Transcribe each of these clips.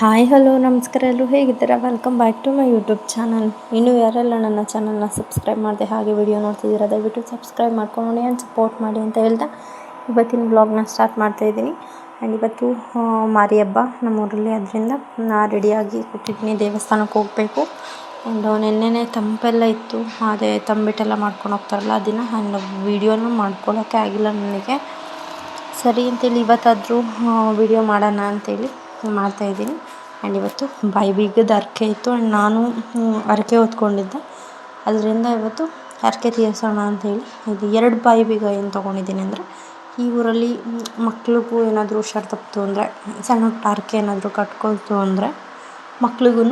Hi hello ನಮಸ್ಕಾರ, ಎಲ್ಲರೂ ಹೇಗಿದ್ದೀರಾ? Welcome back to my YouTube channel. ಇನ್ನೂ ಯಾರೆಲ್ಲ ನನ್ನ ಚಾನಲ್ನ ಸಬ್ಸ್ಕ್ರೈಬ್ ಮಾಡಿದೆ ಹಾಗೆ ವಿಡಿಯೋ ನೋಡ್ತಿದ್ದೀರಾ, ದಯವಿಟ್ಟು ಸಬ್ಸ್ಕ್ರೈಬ್ ಮಾಡ್ಕೊಂಡು ನೋಡಿ ಆ್ಯಂಡ್ ಸಪೋರ್ಟ್ ಮಾಡಿ ಅಂತ ಹೇಳ್ತಾ ಇವತ್ತಿನ ವ್ಲಾಗ್ನ ಸ್ಟಾರ್ಟ್ ಮಾಡ್ತಾಯಿದ್ದೀನಿ. ಆ್ಯಂಡ್ ಇವತ್ತು ಮಾರಿ ಹಬ್ಬ ನಮ್ಮೂರಲ್ಲಿ, ಅದರಿಂದ ರೆಡಿಯಾಗಿ ಕೂತಿದ್ದೀನಿ. ದೇವಸ್ಥಾನಕ್ಕೆ ಹೋಗಬೇಕು. ಆ್ಯಂಡ್ ನೆನ್ನೆನೇ ತಂಪೆಲ್ಲ ಇತ್ತು, ಅದೇ ತಂಬಿಟ್ಟೆಲ್ಲ ಮಾಡ್ಕೊಂಡು ಹೋಗ್ತಾರಲ್ಲ ಅದನ್ನು. ಆ್ಯಂಡ್ ವೀಡಿಯೋನೂ ಮಾಡ್ಕೊಳ್ಳೋಕ್ಕೆ ಆಗಿಲ್ಲ ನನಗೆ. ಸರಿ ಅಂತೇಳಿ ಇವತ್ತಾದರೂ ವಿಡಿಯೋ ಮಾಡೋಣ ಅಂತೇಳಿ ಮಾಡ್ತಾಯಿದ್ದೀನಿ. ಆ್ಯಂಡ್ ಇವತ್ತು ಬಾಯಿ ಬೀಗದ ಹರಕೆ ಇತ್ತು. ಆ್ಯಂಡ್ ನಾನು ಹರಕೆ ಹೊತ್ಕೊಂಡಿದ್ದೆ, ಅದರಿಂದ ಇವತ್ತು ಹರಕೆ ತೀರಿಸೋಣ ಅಂಥೇಳಿ ಇದು 2 ಬಾಯಿ ಬೀಗ ಏನು ತೊಗೊಂಡಿದ್ದೀನಿ ಅಂದರೆ, ಈ ಊರಲ್ಲಿ ಮಕ್ಳಿಗೂ ಏನಾದರೂ ಹುಷಾರು ತಪ್ಪಿತು ಅಂದರೆ, ಸಣ್ಣ ಪುಟ್ಟ ಹರಕೆ ಏನಾದರೂ ಕಟ್ಕೊಳ್ತು ಅಂದರೆ ಮಕ್ಳಿಗೂ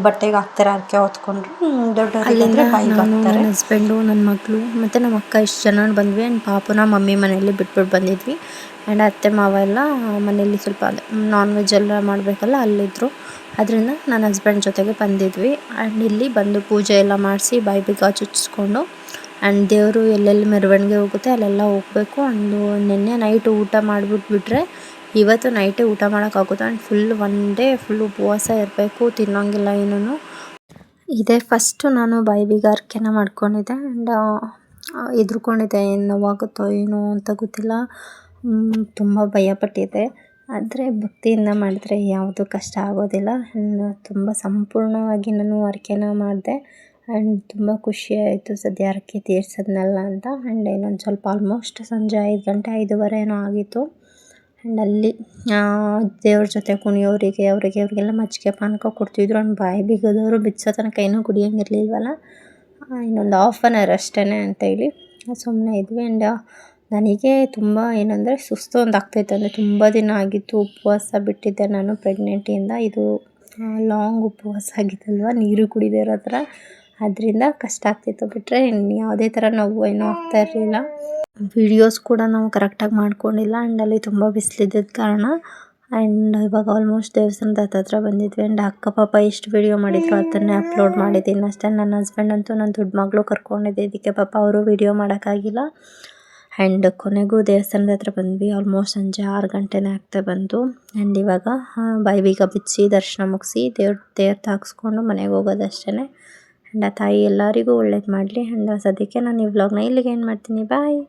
ಬಟ್ಟೆಗೆ ಹಾಕ್ತಾರೆ. ಹರಕೆ ಹೊತ್ಕೊಂಡ್ರೆ ದೊಡ್ಡವರಿಗಾದರೆ ಬಾಯಿಗೆ ಹಾಕ್ತಾರೆ. ನನ್ನ ಹಸ್ಬೆಂಡು, ನನ್ನ ಮಗಳು ಮತ್ತು ನಮ್ಮ ಅಕ್ಕ ಇಷ್ಟು ಜನ ಬಂದ್ವಿ. ಆ್ಯಂಡ್ ಪಾಪುನ ಮಮ್ಮಿ ಮನೆಯಲ್ಲಿ ಬಿಟ್ಬಿಟ್ಟು ಬಂದಿದ್ವಿ. ಆ್ಯಂಡ್ ಅತ್ತೆ ಮಾವ ಎಲ್ಲ ಮನೆಯಲ್ಲಿ ಸ್ವಲ್ಪ ನಾನ್ ವೆಜ್ ಎಲ್ಲ ಮಾಡಬೇಕಲ್ಲ, ಅಲ್ಲಿದ್ದರು. ಅದರಿಂದ ನನ್ನ ಹಸ್ಬೆಂಡ್ ಜೊತೆಗೆ ಬಂದಿದ್ವಿ. ಆ್ಯಂಡ್ ಇಲ್ಲಿ ಬಂದು ಪೂಜೆ ಎಲ್ಲ ಮಾಡಿಸಿ ಬಾಯಿ ಬೀಗ ಚುಚ್ಚಿಸ್ಕೊಂಡು, ಆ್ಯಂಡ್ ದೇವರು ಎಲ್ಲೆಲ್ಲಿ ಮೆರವಣಿಗೆ ಹೋಗುತ್ತೆ ಅಲ್ಲೆಲ್ಲ ಹೋಗಬೇಕು. ಒಂದು ನಿನ್ನೆ ನೈಟು ಊಟ ಮಾಡಿಬಿಟ್ಬಿಟ್ರೆ ಇವತ್ತು ನೈಟೇ ಊಟ ಮಾಡೋಕ್ಕಾಗುತ್ತೆ. ಆ್ಯಂಡ್ ಫುಲ್ 1 ಡೇ ಫುಲ್ ಉಪವಾಸ ಇರಬೇಕು, ತಿನ್ನೋಂಗಿಲ್ಲ ಏನೂ. ಇದೇ ಫಸ್ಟು ನಾನು ಬಾಯಿ ಬೀಗ ಹರಕೆನ ಮಾಡ್ಕೊಂಡಿದ್ದೆ. ಆ್ಯಂಡ್ ಹೆದ್ರುಕೊಂಡಿದ್ದೆ, ಏನು ನೋವಾಗುತ್ತೋ ಏನೋ ಅಂತ ಗೊತ್ತಿಲ್ಲ. ತುಂಬ ಭಯಪಟ್ಟಿದ್ದೆ. ಆದರೆ ಭಕ್ತಿಯಿಂದ ಮಾಡಿದ್ರೆ ಯಾವುದು ಕಷ್ಟ ಆಗೋದಿಲ್ಲ. ತುಂಬ ಸಂಪೂರ್ಣವಾಗಿ ನಾನು ಹರಕೆನ ಮಾಡಿದೆ. ಆ್ಯಂಡ್ ತುಂಬ ಖುಷಿಯಾಯಿತು ಸದ್ಯ ಹರಕೆ ತೀರ್ಸದ್ನಲ್ಲ ಅಂತ. ಆ್ಯಂಡ್ ಇನ್ನೊಂದು ಸ್ವಲ್ಪ ಆಲ್ಮೋಸ್ಟ್ ಸಂಜೆ 5 ಗಂಟೆ 5:15 ಏನೋ ಆಗಿತ್ತು. ಆ್ಯಂಡ್ ಅಲ್ಲಿ ದೇವ್ರ ಜೊತೆ ಕುಣಿಯೋರಿಗೆ ಅವರಿಗೆಲ್ಲ ಮಜ್ಜಿಗೆ ಪಾನಕ ಕೊಡ್ತಿದ್ರು. ಆ್ಯಂಡ್ ಬಾಯಿ ಬೀಗದವರು ಬಿಚ್ಚೋ ತನಕ ಏನೂ ಕುಡಿಯೋಂಗಿರ್ಲಿಲ್ವಲ್ಲ, ಇನ್ನೊಂದು 1/2 hour ಅಷ್ಟೇ ಅಂತೇಳಿ ಸುಮ್ಮನೆ ಇದ್ವಿ. ಆ್ಯಂಡ್ ನನಗೆ ತುಂಬ ಏನಂದರೆ ಸುಸ್ತು ಒಂದು ಆಗ್ತಾಯಿತ್ತು. ಅಂದರೆ ತುಂಬ ದಿನ ಆಗಿತ್ತು ಉಪವಾಸ ಬಿಟ್ಟಿದ್ದೆ ನಾನು ಪ್ರೆಗ್ನೆಂಟಿಯಿಂದ. ಇದು ಲಾಂಗ್ ಉಪವಾಸ ಆಗಿತ್ತಲ್ವ, ನೀರು ಕುಡಿದೇ ಇರೋ ಥರ. ಅದರಿಂದ ಕಷ್ಟ ಆಗ್ತಿತ್ತು. ಬಿಟ್ಟರೆ ಯಾವುದೇ ಥರ ನೋವು ಏನೂ ಆಗ್ತಾ ಇರಲಿಲ್ಲ. ವೀಡಿಯೋಸ್ ಕೂಡ ನಾವು ಕರೆಕ್ಟಾಗಿ ಮಾಡ್ಕೊಂಡಿಲ್ಲ. ಆ್ಯಂಡ್ ಅಲ್ಲಿ ತುಂಬ ಬಿಸಿಲಿದ್ದ ಕಾರಣ. ಆ್ಯಂಡ್ ಇವಾಗ ಆಲ್ಮೋಸ್ಟ್ ದೇವಸ್ಥಾನದ ಹತ್ರ ಬಂದಿದ್ವಿ. ಆ್ಯಂಡ್ ಅಕ್ಕ ಪಾಪ ಎಷ್ಟು ವೀಡಿಯೋ ಮಾಡಿದ್ರು ಅದನ್ನೇ ಅಪ್ಲೋಡ್ ಮಾಡಿದ್ದೀನಿ ಅಷ್ಟೇ. ನನ್ನ ಹಸ್ಬೆಂಡ್ ಅಂತೂ ನನ್ನ ದೊಡ್ಡ ಮಗಳು ಕರ್ಕೊಂಡಿದ್ದೆ, ಇದಕ್ಕೆ ಪಾಪ ಅವರು ವೀಡಿಯೋ ಮಾಡೋಕ್ಕಾಗಿಲ್ಲ. ಆ್ಯಂಡ್ ಕೊನೆಗೂ ದೇವಸ್ಥಾನದ ಹತ್ರ ಬಂದ್ವಿ. ಆಲ್ಮೋಸ್ಟ್ ಸಂಜೆ 6 ಗಂಟೆನೇ ಆಗ್ತಾ ಬಂತು. ಆ್ಯಂಡ್ ಇವಾಗ ಬಾಯಿ ಬೀಗ ಬಿಚ್ಚಿ ದರ್ಶನ ಮುಗಿಸಿ ದೇವ್ರ ತಾಗಿಸ್ಕೊಂಡು ಮನೆಗೆ ಹೋಗೋದಷ್ಟೇ. ಆ್ಯಂಡ್ ಆ ತಾಯಿ ಎಲ್ಲರಿಗೂ ಒಳ್ಳೇದು ಮಾಡಲಿ. ಆ್ಯಂಡ್ ಸದ್ಯಕ್ಕೆ ನಾನು ಈ ವ್ಲಾಗ್ನ ಇಲ್ಲಿಗೆ ಏನು ಮಾಡ್ತೀನಿ. ಬಾಯ್.